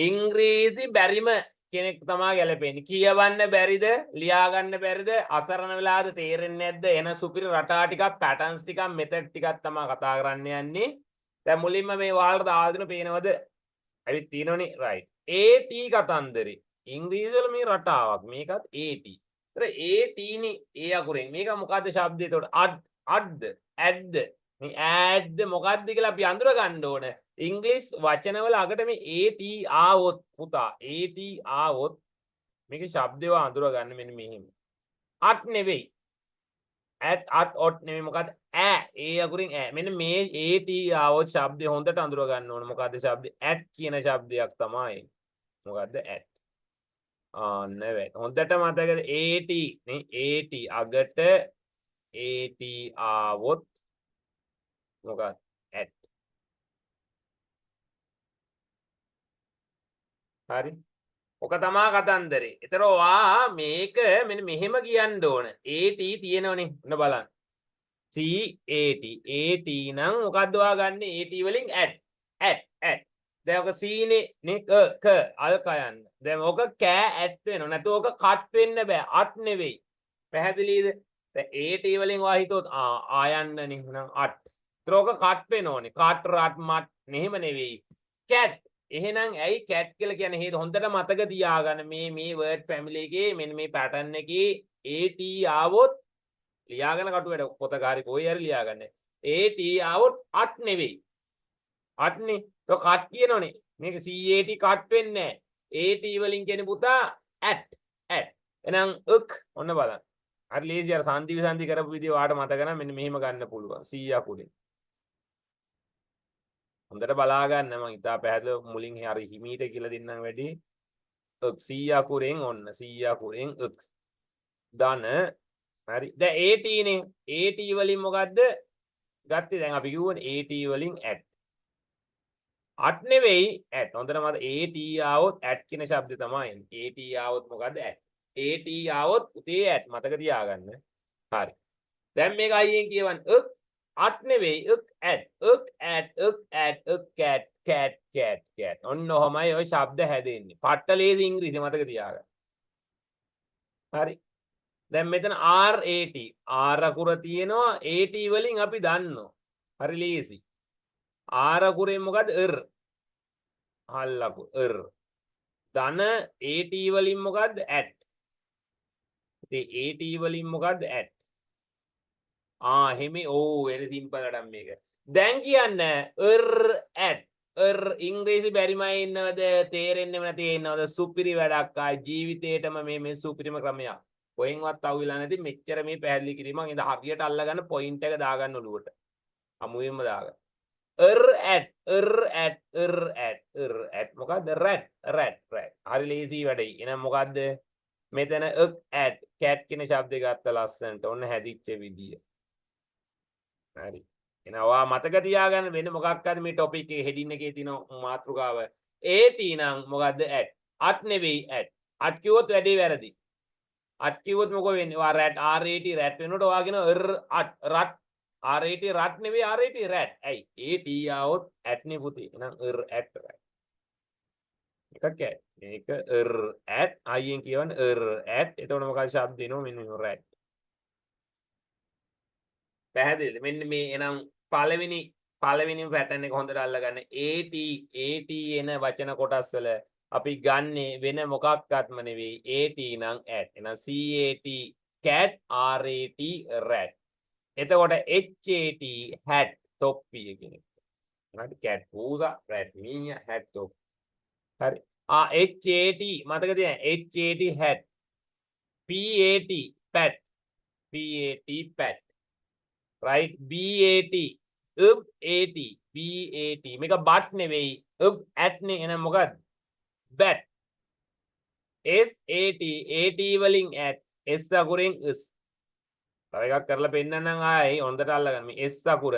ඉංග්‍රීසි බැරිම කෙනෙක් තමා ගැලපෙන්නේ. කියවන්න බැරිද? ලියා ගන්න බැරිද? අසරණ වෙලාද තේරෙන්නේ නැද්ද? එන සුපිරි රටා ටිකක් පැටර්න්ස් ටිකක් මෙතඩ් ටිකක් තමා කතා කරන්න යන්නේ. දැන් මුලින්ම මේ වාලට දාලා දෙන පේනවද? ඇවිත් තියෙනවනේ රයිට්. AT කතන්දරේ. ඉංග්‍රීසි වල මේ රටාවක්. මේකත් AT. ඒතර AT නේ ඒ අකුරෙන්. මේක මොකද්ද શબ્දය? එතකොට අඩ්ද ඇඩ්ද මේ ඇඩ්ද මොකද්ද කියලා අපි අඳුර ගන්න ඕන. ඉංග්‍රීසි වචනවල අගට මේ AT ආවොත් පුතා AT ආවොත් මේකේ શબ્දේව අඳුර ගන්න මෙන්න මෙහෙම. අට් නෙවෙයි. අට් ඔට් නෙවෙයි මොකද්ද? ඒ අකුරින් මෙන්න මේ AT ආවොත් શબ્දේ හොඳට අඳුර ගන්න ඕන. මොකද්ද શબ્දේ? ඇට් කියන શબ્දයක් තමයි. මොකද්ද ඇට්? නෙවෙයි. හොඳට මතකද AT නේ AT අගට AT ආවොත් මොකක්ද ඇට්. හරි. ඔක තමා කතන්දරේ. ඒතර ඔයා මේක මෙන්න මෙහෙම කියන්න ඕන. AT තියෙනවනේ. ඔන්න බලන්න. CAT. AT නම් මොකද්ද ඔයා ගන්න AT වලින් ඇට්. දැන් ඔක C නේ ක අල් කයන්න. දැන් ඔක කෑ ඇට් වෙනවා. නැත්නම් ඔක කට් වෙන්න බෑ. අට් නෙවෙයි. පැහැදිලිද? දැන් AT වලින් ඔයා හිතුවොත් ආයන්නනේ නම් අට්. ඒතර ඔක කට් වෙනෝනේ. කට් රට් මට් මෙහෙම නෙවෙයි. කැට්. එහෙනම් ඇයි කැට් කියලා කියන්නේ? හේතු හොඳට මතක තියාගන්න මේ වර්ඩ් ෆැමිලි එකේ මෙන්න මේ පැටර්න් එකේ AT ආවොත් ලියාගෙන කටු වැඩ පොත කාරි කොයි හරි ලියාගන්න. AT ආවොත් අට් නෙවෙයි. අට්නේ. ඒක කට් කියනෝනේ. මේක CAT කට් වෙන්නේ නැහැ. AT වලින් කියන්නේ පුතා ඇට්. එහෙනම් ඔන්න බලන්න. හරි ලේසි අර සංදි විසන්දි කරපු විදිය ඔයාලට මතක නම් මෙන්න මෙහෙම ගන්න පුළුවන්. 100 අකුරෙන්. හොඳට බලා ගන්න මම ඉතා පැහැදිලිව මුලින් හරි හිමීට කියලා දෙන්නම් වැඩි. 100 අකුරෙන් ඔන්න 100 අකුරෙන් ධන හරි. දැන් AT නේ. AT වලින් මොකද්ද? ගත්තේ දැන් අපි කිව්වනේ AT වලින් ඇට්. අට් නෙවෙයි ඇට්. හොඳට මත AT ආවොත් ඇට් කියන શબ્දේ තමයි එන්නේ. AT ආවොත් මොකද්ද ඇට්. AT ආවොත් උතේ ඇට් මතක තියාගන්න. හරි. දැන් මේක අයියෙන් කියවන්න. අට් නෙවෙයි කැට්. ඔන්න ඔහමයි ওই શબ્ද හැදෙන්නේ. පට්ට ලේසි ඉංග්‍රීසි මතක තියාගන්න. හරි. දැන් මෙතන RAT R අකුර තියෙනවා AT වලින් අපි දන්නවා. හරි ලේසි. R අකුරෙන් මොකද්ද? හල් අකුර ධන AT වලින් මොකද්ද? ඇට්. ඉතින් AT වලින් මොකද්ද? ඇට්. එහෙම very simple වැඩක් මේක. දැන් කියන්න ඇට් ඉංග්‍රීසි බැරිමයි ඉන්නවද? තේරෙන්නේම නැති ඉන්නවද? සුපිරි වැඩක් ජීවිතේටම මේ සුපිරිම ක්‍රමයක්. කොහෙන්වත් අහුවිලා නැති මෙච්චර මේ පැහැදිලි කිරීමක් ඉඳ හරියට අල්ලගන්න පොයින්ට් එක දාගන්න ඔලුවට. අමුයෙන්ම දාගන්න. ඇට් මොකද්ද? රැට්. හරි ලේසි වැඩයි. එහෙනම් මොකද්ද? මෙතන ඇට් කැට් කියන શબ્දේ ගත්ත ලස්සනට ඔන්න හැදිච්ච විදිය. හරි. එහෙනම් ඔයා මතක තියාගන්න වෙන මොකක් හරි මේ ටොපික් එකේ හෙඩින් එකේ තියෙන මාතෘකාව AT නම් මොකද්ද? ඇට්. අට් නෙවෙයි ඇට්. අට් කිව්වොත් වැඩේ වැරදි. අට් කිව්වොත් මොකෝ වෙන්නේ? ඔයා රැට් RAT රැට් වෙනකොට ඔයා කියන රට් RAT රට් නෙවෙයි RAT රැට්. ඇයි? AT ආවොත් ඇට් නේ පුතේ. එහෙනම් ඇට් රැට්. එක කැට්. මේක ඇට් අයියෙන් කියවන්න ඇට්. එතකොට මොකක්ද શબ્ද එනවා මෙන්න රැට්. පැහැදිලිද? මෙන්න මේ එනම් පළවෙනි පැටර්න් එක හොඳට අල්ලගන්න. AT එන වචන කොටස් වල අපි ගන්නෙ වෙන මොකක්වත්ම නෙවෙයි AT නම් ඇට්. එහෙනම් CAT cat RAT rat. එතකොට HAT hat තොප්පිය කියන එක. හරි cat පූසා rat මීයා hat තොප්පි. හරි. HAT මතක තියාගන්න HAT hat. PAT pat. PAT right. BAT AT BAT මේක බට් නෙවෙයි ඇට් නේ. එහෙනම් මොකක්ද? bat. SAT AT වලින් ඇට් S අකුරෙන් S. තව එකක් කරලා පෙන්නන්නම් ආයි හොඳට අල්ලගන්න. මේ S අකුර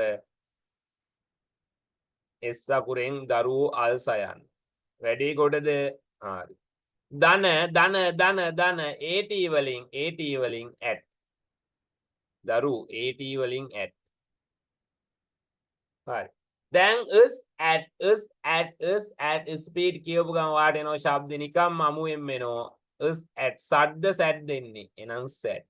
S අකුරෙන් දරුවෝ අල් සයන්. වැඩි කොටද? හරි. ධන AT වලින් ඇට්. දරුවෝ AT වලින් ඇට්. හරි. දැන් at speed කියපු ගමන් වාට එනවා ශබ්ද නිකම්ම අමුයෙන් එනවා us at සද්ද සැඩ් දෙන්නේ එහෙනම් සැඩ්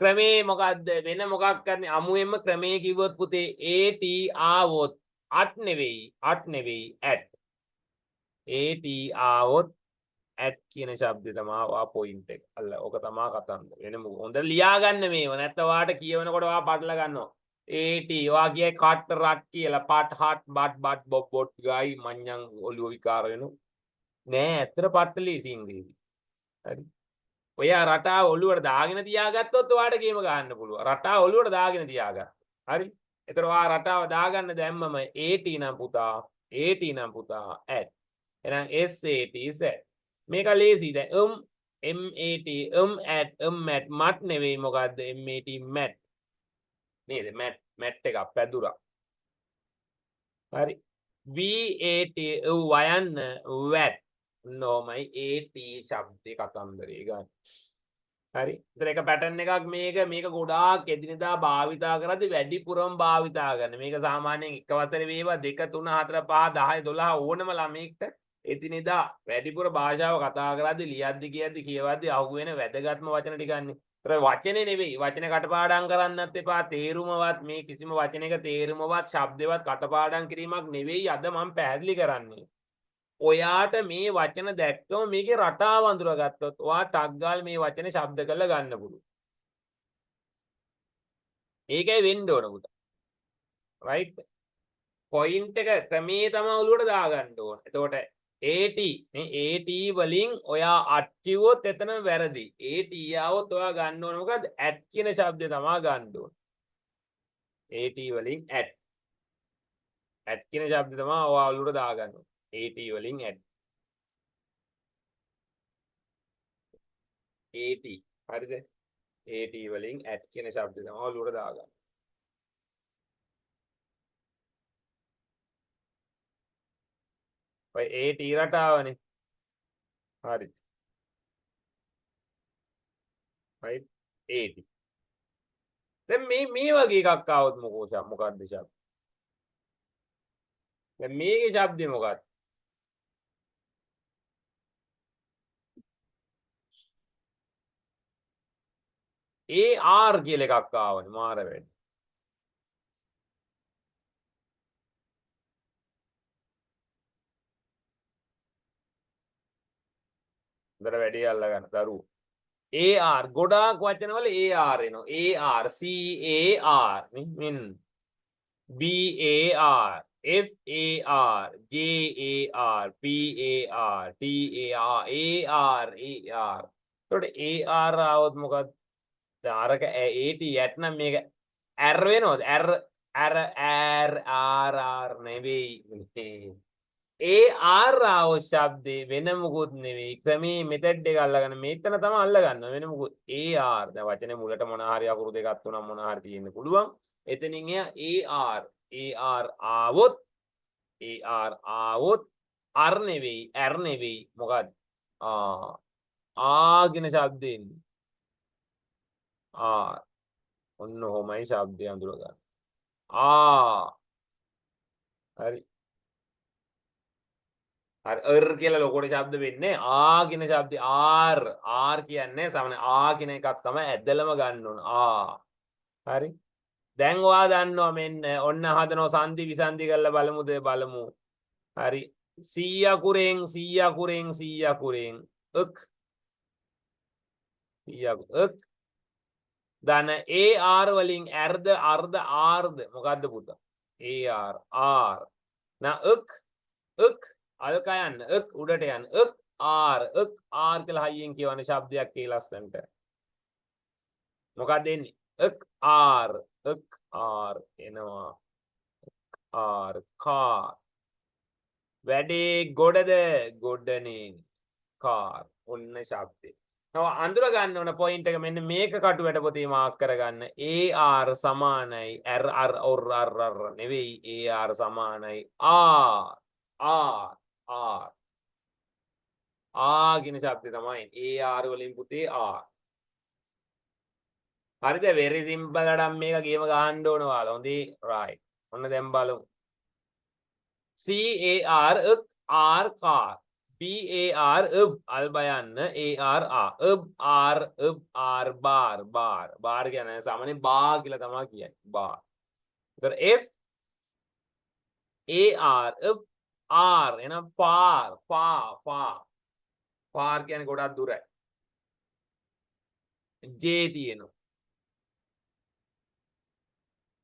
ක්‍රමේ මොකද්ද වෙන මොකක් කරන්නේ අමුයෙන්ම ක්‍රමේ කිව්වොත් පුතේ at ආවොත් at නෙවෙයි at ආවොත් at කියන ශබ්දේ තමයි ආ පොයින්ට් එක. අල්ල ඕක තමයි කතන්දර. වෙන හොඳ ලියා ගන්න මේව. නැත්නම් වාට කියවනකොට වා පටල ගන්නවා. at වා කියේ කට් රට් කියලා පට් හට් බට් බට් බොබ් බොට් ගයි මඤ්ඤං ඔලිය විකාර වෙනු. නෑ ඇත්තට පට්ටලී ඉංග්‍රීසි. හරි. ඔය රටාව ඔළුවට දාගෙන තියාගත්තොත් ඔයාට ගේම ගන්න පුළුවන්. රටාව ඔළුවට දාගෙන තියාගන්න. හරි. ඒතර ඔයා රටාව දාගන්න දැම්මම at නම් පුතා නම් පුතා at. එහෙනම් sat set. මේක ලේසි දැන් mat මත් නෙවෙයි මොකද්ද mat mat නේද mat එකක් පැදුරක් හරි vat වයන්න wat නොමයි at ශබ්දේ කතන්දරේ ගන්න හරි ඒතර එක පැටර්න් එකක් මේක ගොඩාක් එදිනෙදා භාවිතා කරද්දි වැඩිපුරම භාවිතා කරන මේක සාමාන්‍යයෙන් එක වසරේ වේවා 2 3 4 5 10 12 ඕනම ළමයෙක්ට එදිනෙදා වැඩිපුර භාෂාව කතා කරද්දි ලියද්දි කියද්දි කියවද්දි අහුවෙන වැදගත්ම වචන ටිකන්නේ. ඒතර වචනේ නෙවෙයි වචන කටපාඩම් කරන්නත් එපා තේරුමවත් මේ කිසිම වචනයක තේරුමවත් ශබ්දේවත් කටපාඩම් කිරීමක් නෙවෙයි අද මම පැහැදිලි කරන්නේ. ඔයාට මේ වචන දැක්කම මේකේ රටාව අඳුරගත්තොත් ඔයා ටක් ගාලා මේ වචනේ ශබ්ද කරලා ගන්න පුළුවන්. ඒකයි වෙන්න ඕන පුතා. රයිට්? පොයින්ට් එක ක්‍රමේ තමයි ඔලුවට දාගන්න ඕන. එතකොට AT මේ AT වලින් ඔයා at කිව්වොත් එතන වැරදි. AT ආවොත් ඔයා ගන්න ඕන මොකද්ද? at කියන શબ્දය තමයි ගන්න ඕන. AT වලින් at. at කියන શબ્දය තමයි ඔයා ඔලුවට දාගන්න ඕන. AT වලින් at. AT හරිද? AT වලින් at කියන શબ્දය තමයි ඔලුවට දාගන්න. ඔය AT රටාවනේ. හරි. right 80 දැන් මේ වගේ එකක් ආවොත් මොකද ශබ්ද දැන් මේකේ ශබ්දේ මොකක්ද AR කියලා එකක් ආවනේ මාර වැඩි උදේට වැඩි අල්ල ගන්න දරුවෝ AR ගොඩාක් වචනවල AR එනවා AR CAR මෙන්න BAR FAR JAR PAR TAR AR එතකොට AR આવොත් මොකක්ද දැන් අරක 80 යට් නම් මේක R වෙනවද R නෙවෙයි AR આવොත් ශබ්දේ වෙන මොකුත් නෙවෙයි ක්‍රමේ මෙතඩ් එක අල්ලගන්න මෙතන තමයි අල්ලගන්න වෙන මොකුත් AR දැන් වචනේ මුලට මොන හරි අකුරු දෙකක් තුනක් මොන හරි තියෙන්න පුළුවන් එතනින් එයා AR આવොත් R නෙවෙයි මොකද්ද කියන ශබ්දේ එන්නේ ඔන්න ඔහොමයි ශබ්දය අඳුර ගන්න හරි හරි කියලා ලොකෝට ශබ්ද වෙන්නේ කියන ශබ්දේ R කියන්නේ සමන කියන එකක් තමයි ඇදලම ගන්න ඕන හරි දැන් ඔයා දන්නවා මෙන්න ඔන්න හදනවා සංදි විසන්දි කරලා බලමු හරි 100 අකුරෙන් ක් 100 ක් දන AR වලින් ඇර්ද අර්ධ ආර්ද මොකද්ද පුතා AR නා ක් අල්ක යන්න උඩට යන්න R කියලා හයියෙන් කියවන ශබ්දයක් ඒ ලස්සනට මොකක්ද එන්නේ R එනවා කාර් වැඩේ ගොඩනේ කාර් ඔන්න ශබ්දේ තව අඳුර ගන්න ඕන පොයින්ට් එක මෙන්න මේක කටුවට පොතේ මාක් කරගන්න AR සමානයි R නෙවෙයි AR සමානයි කියන ශබ්දේ තමයි AR වලින් පුතේ හරිද වෙරි සිම්පල් අඩම් මේක ගේම ගහන්න ඕන ඔයාලා හොඳේ right ඔන්න දැන් බලමු. CAR R car. BAR අල් බයන්න AR bar කියන්නේ සාමාන්‍යයෙන් බා කියලා තමයි කියන්නේ. බාර්. ඒතර F AR R එහෙනම් පාර් කියන්නේ ගොඩක් දුරයි. J තියෙනවා.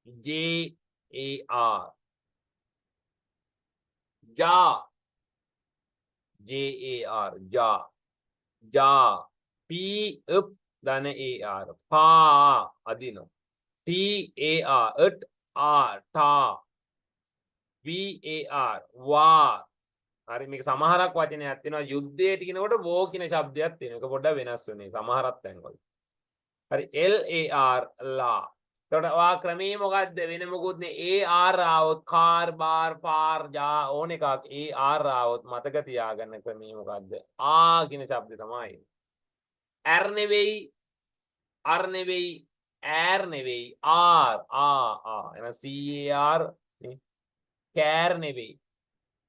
JAR jar JAR jar P ධන AR පා අදිනවා. TAR තා VAR වා. හරි මේක සමහරක් වචනයක් තියෙනවා යුද්ධයට කියනකොට වෝ කියන ශබ්දයක් තියෙනවා. ඒක පොඩ්ඩක් වෙනස් වෙන්නේ සමහරක් තැන්වල. හරි LAR ලා. එතකොට වා ක්‍රමයේ මොකද්ද වෙන මොකුත් නේ AR ආවොත් කාර් බාර් පාර් ජා ඕන එකක් AR ආවොත් මතක තියාගන්න ක්‍රමයේ මොකද්ද ආ කියන ශබ්දය තමයි. R නෙවෙයි R නෙවෙයි R නෙවෙයි R එහෙනම් CAR නේ කෑර් නෙවෙයි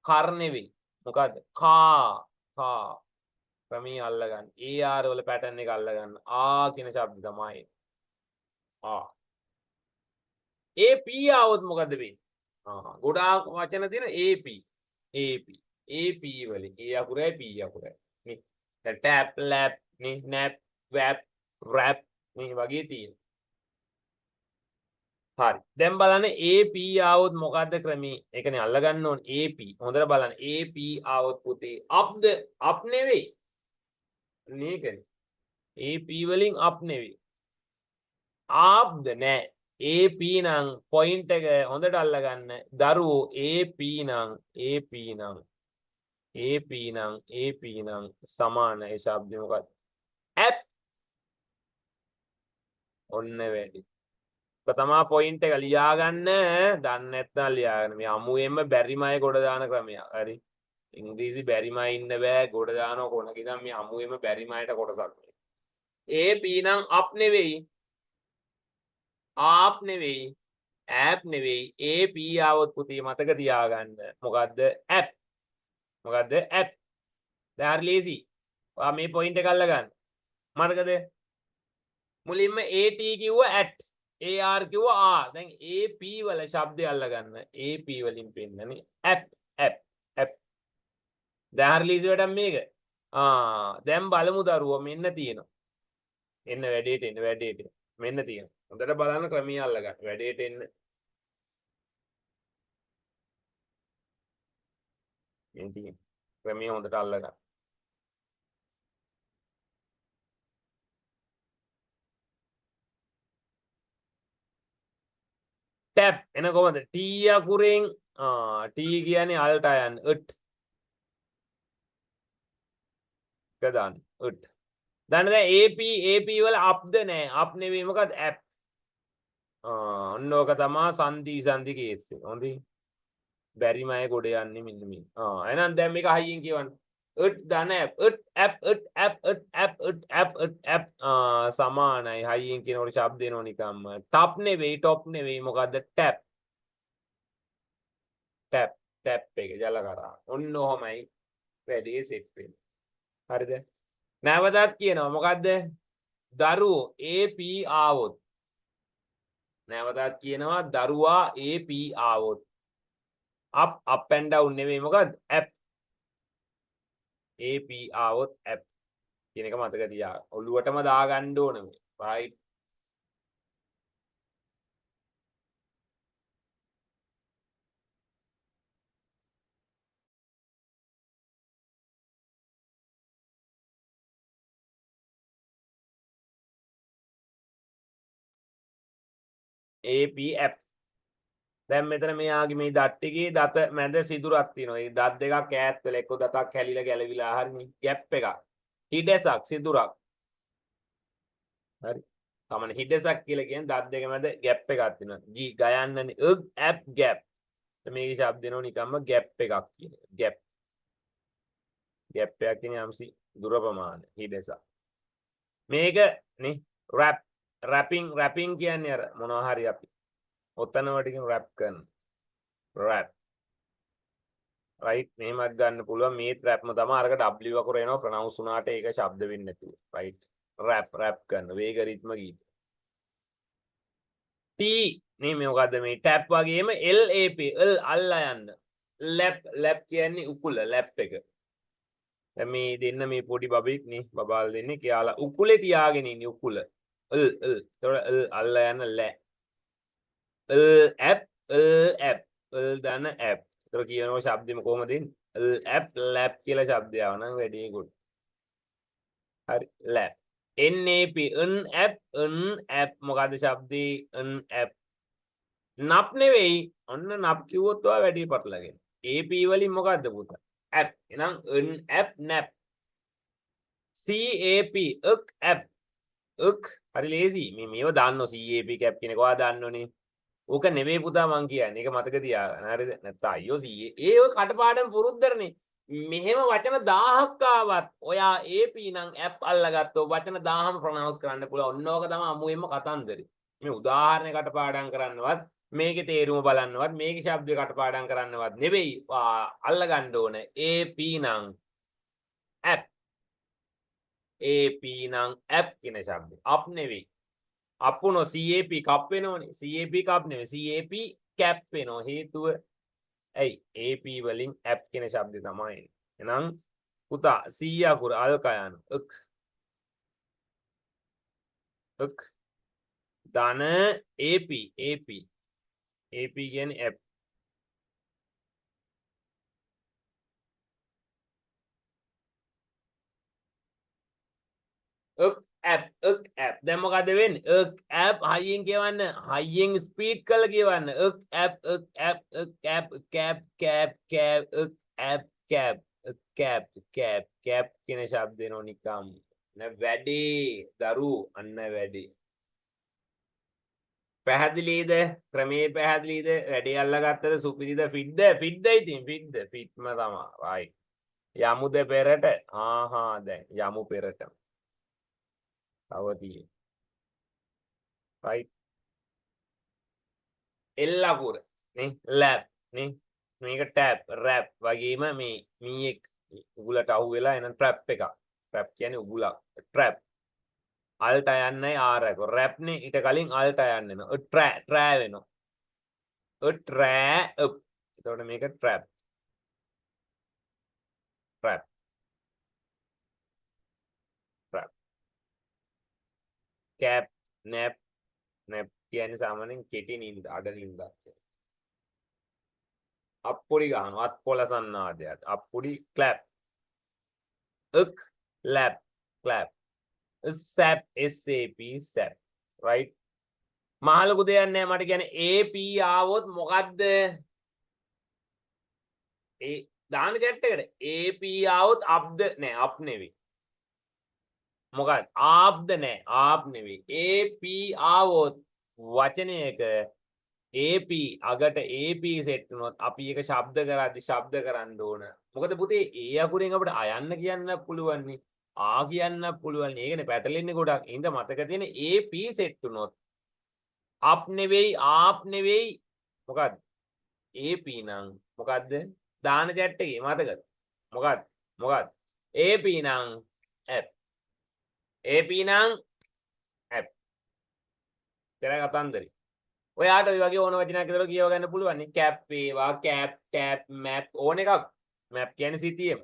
කර් නෙවෙයි මොකද්ද කා ක්‍රමයේ අල්ලගන්න AR වල පැටර්න් එක අල්ලගන්න ආ කියන ශබ්දය තමයි ආ AP આવොත් මොකද වෙන්නේ? ගොඩාක් වචන තියෙන AP වලින් A අකුරයි P අකුරයි. නේ. දැන් ටැප් ලැප් නේ නැප් වැප් රැප් මේ වගේ තියෙනවා. හරි. දැන් බලන්න AP આવොත් මොකද්ද ක්‍රමී? ඒකනේ අල්ලගන්න ඕනේ AP. හොඳට බලන්න AP આવොත් පුතේ අප් නෙවෙයි. මේකනේ. AP වලින් අප් නෙවෙයි. ආප්ද නෑ. AP නම් පොයින්ට් එක හොඳට අල්ලගන්න. දරුවෝ AP නම් සමාන ඒ શબ્දෙ මොකක්ද? ඇප්. ඔන්න වැඩි. ඒක තමයි පොයින්ට් එක ලියා ගන්න. දන්නේ නැත්නම් ලියා ගන්න. මේ අමුයෙන්ම බැරිම අය ගොඩ දාන ක්‍රමයක්. හරි. ඉංග්‍රීසි බැරිම අය ඉන්න බෑ ගොඩ දානවා කොනක ඉඳන් මේ අමුයෙන්ම බැරිම අයට කොටසක්. AP නම් අප් නෙවෙයි. ආප් නෙවෙයි ඇප් නෙවෙයි AP આવොත් පුතේ මතක තියාගන්න මොකද්ද ඇප් දැන් හරි ලේසි ඔයා මේ පොයින්ට් එක අල්ලගන්න මතකද මුලින්ම AT කිව්ව ඇට් AR කිව්ව දැන් AP වල ශබ්දය අල්ලගන්න AP වලින් පෙන්නන්නේ ඇප් දැන් හරි ලේසි වැඩක් මේක දැන් බලමු දරුවෝ මෙන්න තියෙනවා එන්න වැඩේට මෙන්න තියෙනවා හොඳට බලන්න ක්‍රමී අල්ලගන්න වැඩේට එන්න මේ තියෙන ක්‍රමී හොඳට අල්ලගන්න ටැප් එන කොහමද T අකුරෙන් T කියන්නේ අල්ට යන එක දාන්න දන්න දැන් AP වල අප්ද නෑ අප් නෙවෙයි මොකද ඇප් ඔන්න ඕක තමා සංදි කේස් එක හොඳයි බැරිම අය ගොඩ යන්නේ මෙන්න මේ එහෙනම් දැන් මේක හයියෙන් කියවන්න දන ඇප් සමානයි හයියෙන් කියනකොට ශබ්ද එනවා නිකම්ම ටප් නෙවෙයි ටොප් නෙවෙයි මොකද්ද ටැප් එක ජල කරා ඔන්න ඔහමයි වැඩේ සෙට් වෙන්නේ හරිද නැවතත් කියනවා මොකද්ද දරුවෝ AP ආවොත් නැවතත් කියනවා දරුවා AP ආවොත් up and down නෙවෙයි මොකද්ද ඇප් AP આવොත් ඇප් කියන එක මතක තියාගන්න. ඔළුවටම දාගන්න ඕන මේ. right AP app. දැන් මෙතන මෙයාගේ මේ දත් ටිකේ දත මැද සිදුරක් තියෙනවා. ඒ දත් දෙකක් ඈත් වෙලා එක්ක දතක් හැලිලා ගැලවිලා හරිනේ. ગેප් එකක්. හිඩැසක් සිදුරක්. හරි. තමන හිඩැසක් කියලා කියන්නේ දත් දෙක මැද ગેප් එකක් තියෙනවා. G ගයන්නනේ ඇප් ગેප්. මේකේ ශබ්ද දෙනෝ නිකම්ම ગેප් එකක් කියන එක. ગેප් එකක් කියන්නේ යම්සි දුර ප්‍රමාණය හිඩැසක්. මේක නේ රැපින් කියන්නේ අර මොනවා හරි අපි ඔතන වලට කියන රැප් කරන රැප් රයිට් මෙහෙමත් ගන්න පුළුවන් මේ රැප්ම තමයි අරක W අකුර එනවා ප්‍රොනවුන්ස් වුණාට ඒක ශබ්ද වෙන්නේ නැතුව රයිට් රැප් ගන්න වේග රිද්ම ගීත T නේ මේ මොකද්ද මේ ටැප් වගේම LAP L අල්ලා යන්න ලැප් කියන්නේ උකුල ලැප් එක දැන් මේ දෙන්න මේ පොඩි බබෙක් නේ බබාල් දෙන්නේ කියලා උකුලේ තියාගෙන ඉන්නේ උකුල එතකොට අල්ලා යන ලෑ ඇප් ඇප් දාන ඇප් ඒතර කියනවා ශබ්දෙම කොහමද එන්නේ ඇප් ලැප් කියලා ශබ්දය ආවනම් වැඩි ගුඩ් හරි ලැප් NAP ඇප් මොකද්ද ශබ්දේ ඇප් නප් නෙවෙයි ඔන්න නප් කිව්වොත් ඔයා වැඩි පටලගෙන AP වලින් මොකද්ද පුතා ඇප් එහෙනම් ඇප් නැප් CAP ඇප් හරි ලේසි මේව දාන්නෝ CAP කැප් කියන එක ඔයා දන්නෝනේ ඕක නෙවෙයි පුතා මං කියන්නේ. ඒක මතක තියාගන්න. හරිද? නැත්නම් අයියෝ සීයේ. ඔය කටපාඩම් පුරුද්දරනේ. මෙහෙම වචන 1000ක් ආවත් ඔයා AP නම් ඇප් අල්ලගත්තෝ වචන 1000ම ප්‍රොනවුන්ස් කරන්න පුළුවන්. ඔන්න ඕක තමයි අමුවෙන්ම කතන්දරේ. මේ උදාහරණ කටපාඩම් කරන්නවත් මේකේ තේරුම බලන්නවත් මේකේ ශබ්ද කටපාඩම් කරන්නවත් නෙවෙයි. අල්ලගන්න ඕන AP නම් ඇප්. AP නම් ඇප් කියන ශබ්දේ. අප් නෙවෙයි. අපුනෝ CAP කප් වෙනෝනේ CAP කප් නෙවෙයි CAP කැප් වෙනවා හේතුව ඇයි AP වලින් ඇප් කියන શબ્දේ තමයි එහෙනම් පුතා C අකුර අල්කයන් ක් ධන AP කියන්නේ ඇප් ඇප් දැන් මොකද වෙන්නේ ඇප් හයියෙන් කියවන්න හයියෙන් ස්පීඩ් කරලා කියවන්න කැප් කියන ශබ්ද එනවා නිකම් වැඩි දරු අන්න වැඩි පැහැදිලිද ක්‍රමේ පැහැදිලිද වැඩි අල්ලගත්තද සුපිරිද ෆිට්ද ඉතින් ෆිට්ම තමයි රයිට් යමුද පෙරට දැන් යමු පෙරට තව තියෙන්නේ right L අකුර නේ lap නේ මේක tap rap වගේම මේ මීයක් උගුලට අහු වෙලා එන trap එකක් trap කියන්නේ උගුලක් trap අල්ට යන්නේ R එක rap නේ ඊට කලින් අල්ට යන්න වෙනවා tra වෙනවා trap එතකොට මේක trap trap cap nap කියන්නේ සාමාන්‍යයෙන් කෙටි නින්ද අඩ නින්දක් අප්පොඩි ගහනවා අත්පොළ සන්නාදයක් අප්පොඩි clap lap clap sap sap right මහලුකු දෙයක් නෑ මට කියන්නේ AP ආවොත් මොකද්ද ඒ දාන චැට් එකට AP ආවොත් අප්ද නෑ අප් නෙවෙයි මොකක්ද ආප්ද නෑ ආප් නෙවෙයි AP ආවොත් වචනයක AP අගට AP සෙට් වුණොත් අපි ඒක ශබ්ද කරද්දි ශබ්ද කරන්න ඕන මොකද පුතේ ඒ අකුරෙන් අපිට අයන්න කියන්න පුළුවන් නේ ආ කියන්න පුළුවන් නේ ඒකනේ පැටලෙන්නේ ගොඩක් ඉඳ මතක තියෙන AP සෙට් වුණොත් අප් නෙවෙයි ආප් නෙවෙයි මොකද්ද AP නම් මොකද්ද දාන චැට් එකේ මතකද මොකද්ද AP නම් ඇප් AP නම් ඇප් කියලා කතන්දරේ ඔයාට ඔය වගේ ඕන වචනයක් විතර කියව ගන්න පුළුවන් නේ කැප් වේවා කැප් ටැප් මැප් ඕන එකක් මැප් කියන්නේ සිටියම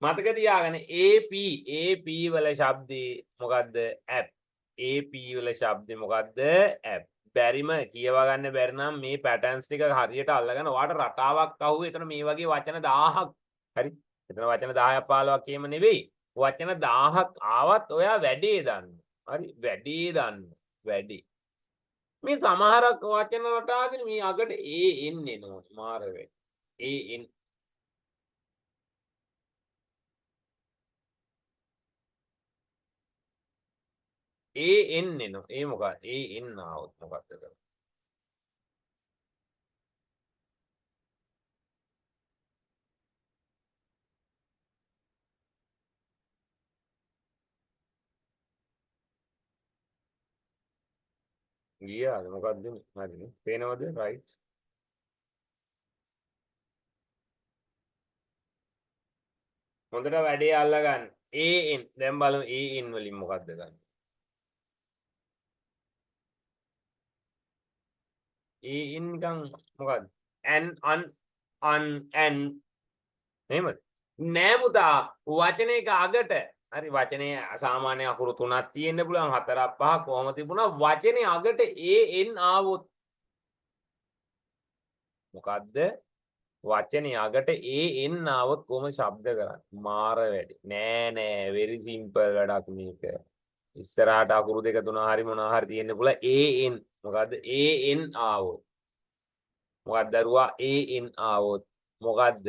මතක තියාගන්න AP වල ශබ්දේ මොකද්ද ඇප් AP වල ශබ්දේ මොකද්ද ඇප් බැරිම කියවා ගන්න බැරි නම් මේ පැටර්න්ස් ටික හරියට අල්ලගෙන ඔයාට රටාවක් අහුවේ එතන මේ වගේ වචන 1000ක් හරි එතන වචන 10ක් 15ක් කියම නෙවෙයි වචන 1000ක් ආවත් ඔයා වැඩේ දන්න හරි වැඩේ දන්න වැඩි මේ සමහරක් වචන රටාගෙන මේ අගට ඒ එන්නේ නෝනේ මාර වෙයි ඒ එන් ඒ එන්නේ නෝ ඒ මොකක්ද ඒ එන්න આવොත් මොකක්ද කරන්නේ ගියාද මොකක්ද හරිනේ පේනවද රයිට් හොඳට වැඩේ අල්ලගන්න an දැන් බලමු an වලින් මොකක්ද ගන්න an නිකන් මොකක්ද an එහෙමද නෑ පුතා වචනයක අගට හරි වචනේ සාමාන්‍ය අකුරු තුනක් තියෙන්න පුළුවන් හතරක් පහක් කොහොම තිබුණා වචනේ අගට an ආවොත් මොකද්ද වචනේ අගට an ආවොත් කොහොම ශබ්ද කරන්නේ මාර වැඩි නෑ very simple වැඩක් මේක ඉස්සරහට අකුරු දෙක තුන හරි මොනවා හරි තියෙන්න පුළුවන් an මොකද්ද an ආවොත් මොකක්ද දරුවා an ආවොත් මොකද්ද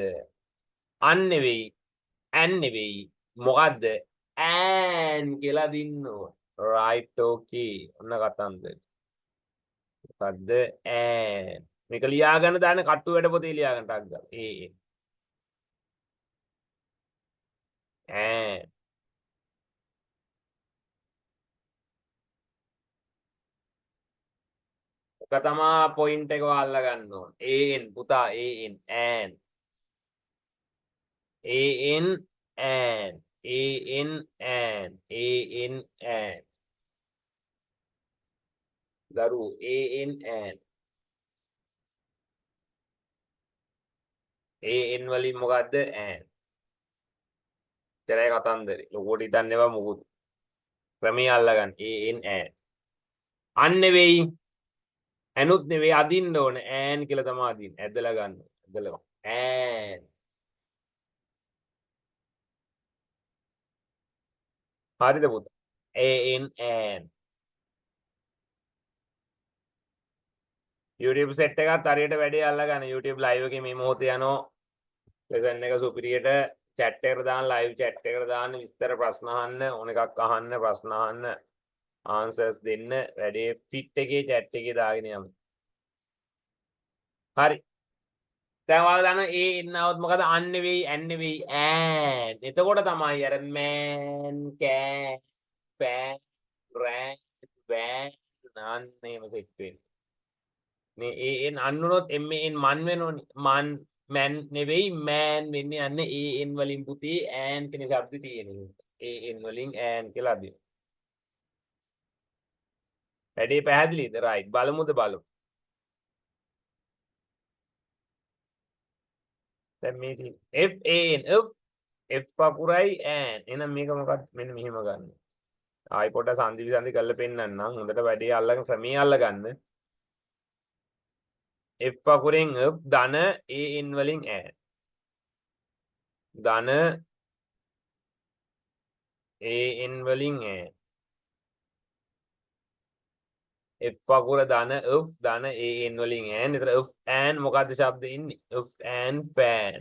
අන් නෙවෙයි ඇන් නෙවෙයි මොකද්ද ඈන් කියලා දින්න ඕන right okay ඔන්න කතන්දර මොකද්ද ඈන් මේක ලියාගන්න දාන්න කට්ටු වැඩ පොතේ ලියාගන්න ටක් ගාලා ඈන් ඔක තමා පොයින්ට් එක ඔයාලා ගන්න ඕන an පුතා an ඈන් an ඈන් an දරුවෝ an වලින් මොකද්ද ඈන් ඉතරයි කතන්දරේ ලොකෝට හිතන්න එපා මොකුත් ක්‍රමයේ අල්ලගන්න an ඈන් අන් නෙවෙයි ඇනුත් නෙවෙයි අදින්න ඕන ඈන් කියලා තමයි අදින්න ඇදලා ගන්න ඇදලා ඈන් හරිද පුතා an YouTube set එකත් හරියට වැඩේ අල්ලගන්න YouTube live එකේ මේ මොහොතේ යනවා lesson එක සුපිරියට chat එකට දාන්න live chat එකට දාන්න විස්තර ප්‍රශ්න අහන්න ඕන එකක් අහන්න ප්‍රශ්න අහන්න answers දෙන්න වැඩේ fit එකේ chat එකේ දාගෙන යමු හරි දැන් ඔයාලා දන්නවා එන්න આવොත් මොකද අන් නෙවෙයි ඇන් නෙවෙයි ඈන් එතකොට තමයි අර man can fan ran van නන්නේම සෙට් වෙන්නේ මේ an අන්නුනොත් man මන් වෙනෝනේ man නෙවෙයි man වෙන්නේ අන්න an වලින් පුතේ an කියන શબ્ද තියෙනවා an වලින් an කියලා අදින වැඩේ පැහැදිලිද right බලමුද බලමු දැන් මේ f an f පකුරයි an එහෙනම් මේක මොකක්ද මෙන්න මෙහෙම ගන්න ආයි පොඩ්ඩක් සංදි විසන්දි කරලා පෙන්නන්නම් හොඳට වැඩේ අල්ලගෙන ක්‍රමයේ අල්ලගන්න f පකුරෙන් f ධන an වලින් an ධන an වලින් an f පකුර ධන f ධන an වලින් an එතන f an මොකද්ද શબ્ද ඉන්නේ f an fan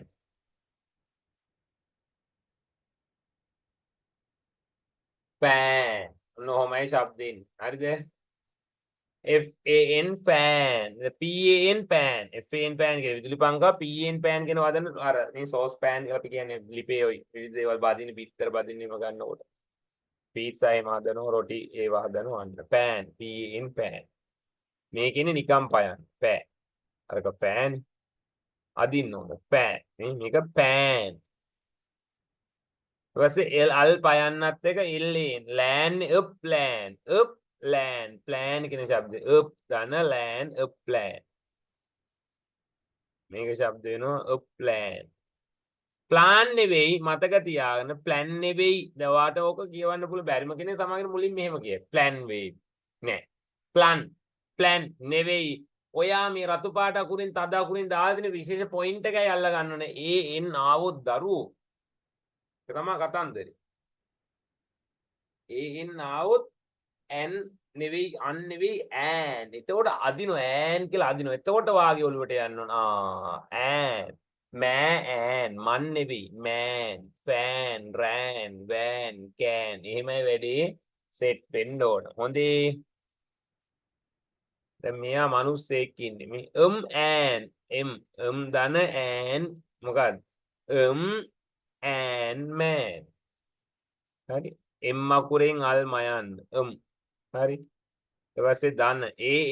fan ඔන්න ඔහොමයි શબ્ද ඉන්නේ හරිද fan fan pan fan pan කියන විදුලි පංකා pan pan කියන වදන අර මේ sauce pan කියලා අපි කියන්නේ ලිපේ ඔය විවිධ දේවල් බදින්න පිටතර බදින්නම ගන්නකොට පීට්සා එහෙම හදනවා රොටි ඒව හදනවා අන්න pan pan මේ කියන්නේ නිකම් පයන් පෑ අරක පෑන් අදින්න ඕන පෑ මේක pan ඊට පස්සේ අල් පයන්නත් එක ඉල්ලීන් land up land plan කියන શબ્දේ up ධන land up plan මේක શબ્ද වෙනවා up plan plan නෙවෙයි මතක තියාගන්න plan නෙවෙයි දවාට ඕක කියවන්න පුළුවන් බැරිම කෙනෙක් තමයිගෙන මුලින් මෙහෙම කියයි plan වෙයි නෑ plan නෙවෙයි ඔයා මේ රතු පාට අකුරින් තද අකුරින් දාලා දෙන විශේෂ පොයින්ට් එකයි අල්ල ගන්න ඕනේ an ආවොත් දරුවෝ ඒක තමයි කතන්දරේ an ආවොත් n නෙවෙයි අන් නෙවෙයි ඈන් එතකොට අදිනෝ ඈන් කියලා අදිනෝ එතකොට වාගේ ඔළුවට යන්න ඕන ඈන් මෑන් මන් නෙවෙයි මෑන් ෆෑන් රෑන් වෑන් කෑන් එහෙමයි වැඩේ සෙට් වෙන්න ඕන හොඳේ දැන් මෙයා මිනිස්සෙක් ඉන්නේ මේ ඈන් ධන ඈන් මොකක්ද ඈන් මෑන් හරි අකුරෙන් අල් මයන්න හරි ඊට පස්සේ දන්න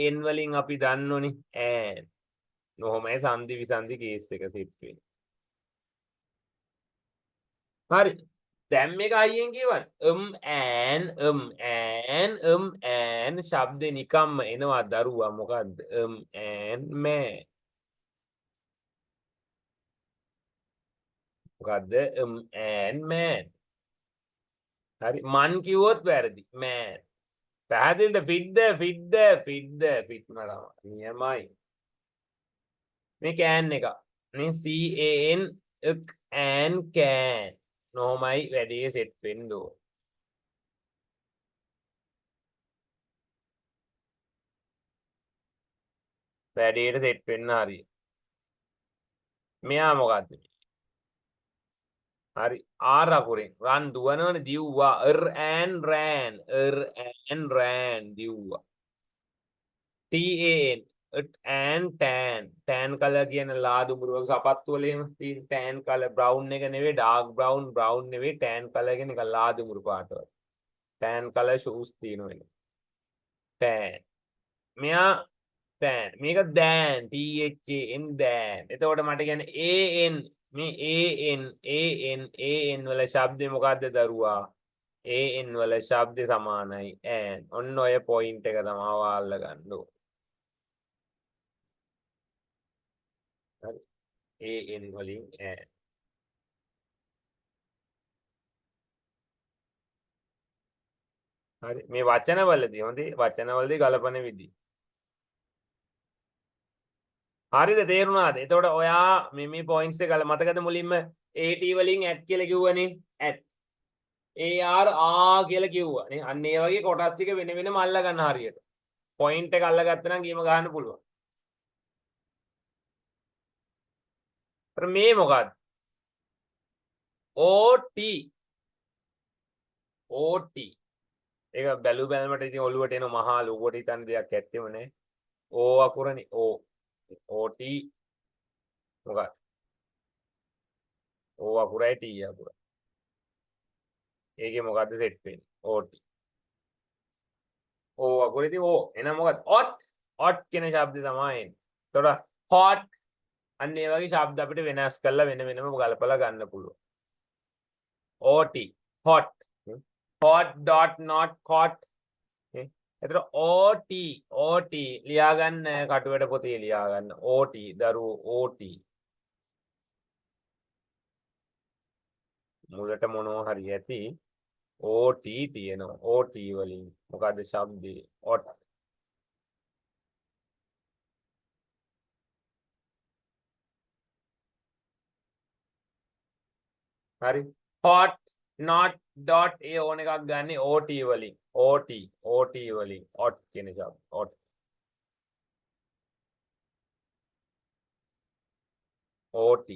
an වලින් අපි දන්නෝනේ and නොහොමයි සංදි විසන්දි කේස් එක සෙට් වෙන්නේ. හරි. දැන් මේක අයියෙන් කියවන්න. and ශබ්දේ නිකම්ම එනවා දරුවා මොකද්ද? and man. මොකද්ද? and man. හරි. මන් කිව්වොත් වැරදි. man. පැහැදිලිද? fit නරම. නියමයි. මේ can එක. මේ can can. නොමයි වැඩේ සෙට් වෙන්න ඕන. වැඩේට සෙට් වෙන්න හරි. මෙයා මොකද්ද? හරි R අකුරෙන් run දුවනවනේ දිව්වා and ran දිව්වා. and tan color කියන ලාදුඹුරු සපත්තු වල එහෙම තියෙන tan color brown එක නෙවෙයි dark brown නෙවෙයි tan color කියන එක ලාදුඹුරු පාට වල. tan color shoes තියෙනවා. tan මෙයා tan මේක dan dan එතකොට මට කියන්නේ an මේ an වල ශබ්දේ මොකද්ද දරුවා? an වල ශබ්දේ සමානයි and. ඔන්න ඔය පොයින්ට් එක තමයි වාල්ල ගන්න ඕන. හරි. an වලින් and. හරි. මේ වචනවලදී හොඳේ වචනවලදී ගලපන විදිහ. හරිද තේරුණාද? එතකොට ඔයා මේ පොයින්ට්ස් එක මතකද මුලින්ම AT වලින් at කියලා කිව්වනේ at AR කියලා කිව්වා නේ. අන්න ඒ වගේ කොටස් ටික වෙන වෙනම අල්ල ගන්න හරියට. පොයින්ට් එක අල්ලගත්තා නම් ගේම ගන්න පුළුවන්. මේ මොකක්ද? OT ඒක බැලු බැලමට ඉතින් ඔළුවට එන මහා ලොකුවට හිතන්න දෙයක් ඇත්තෙම නෑ. O අකුරනේ OT මොකක්ද? O අකුරයි T අකුර. ඒකේ මොකද්ද සෙට් වෙන්නේ? OT. O අකුරේ ඉතින් O එහෙනම් මොකක්ද? hot කියන ශබ්දය තමයි එන්නේ. එතකොට hot අන්න ඒ වගේ ශබ්ද අපිට වෙනස් කරලා වෙන වෙනම ගලපලා ගන්න පුළුවන්. OT hot dot not caught. එතකොට OT ලියා ගන්න කටුවැට පොතේ ලියා ගන්න OT දරුවෝ OT මුලට මොනවා හරි ඇති OT තියෙනවා. OT වලින් මොකද්ද ශබ්දේ? hot. හරි. hot not dot ඒ ඕන එකක් ගන්න OT වලින්. OT වලින් hot කියන ශබ්ද. hot. OT.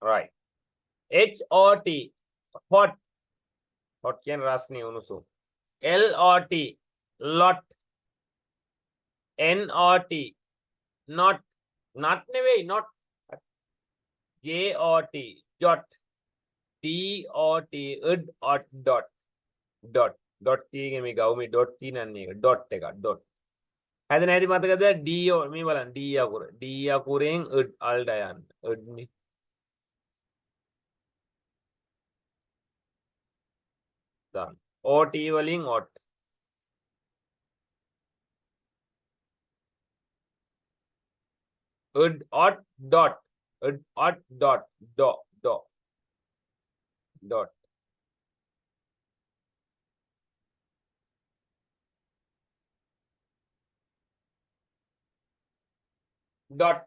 right. HOT hot කියන රස්නේ උණුසුම්. LOT lot. NOT not නෙවෙයි not. JOT jot. DOT dot තියෙන්නේ මේ ගවුමේ dot තියෙනන්නේ එක dot එක dot. හැදෙන හැටි මතකද? D මේ බලන්න D අකුර. D අකුරෙන් අල්ට යන්න. නේ. done. OT වලින් OT. dot dot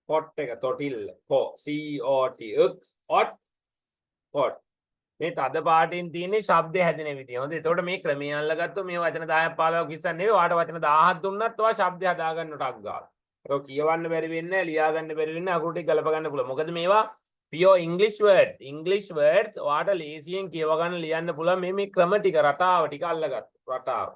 pot එක තොටිල්ල COT hot මේ තද පාටින් තියෙන්නේ ශබ්දය හැදෙන විදිය. හොඳ. එතකොට මේ ක්‍රමයෙන් අල්ලගත්තොත් මේ වචන 10ක් 15ක් ඉස්සන් නෙවෙයි. ඔයාට වචන 1000ක් දුන්නත් ඔයා ශබ්දය හදා ගන්න ටක් ගාලා. ඒක කියවන්න බැරි වෙන්නේ නැහැ, ලියා ගන්න බැරි වෙන්නේ නැහැ, අකුරු ටික ගලප ගන්න පුළුවන්. මොකද මේවා pure English words ඔයාට ලේසියෙන් කියව ගන්න ලියන්න පුළුවන් මේ ක්‍රම ටික රටාව ටික අල්ලගත්ත. රටාව.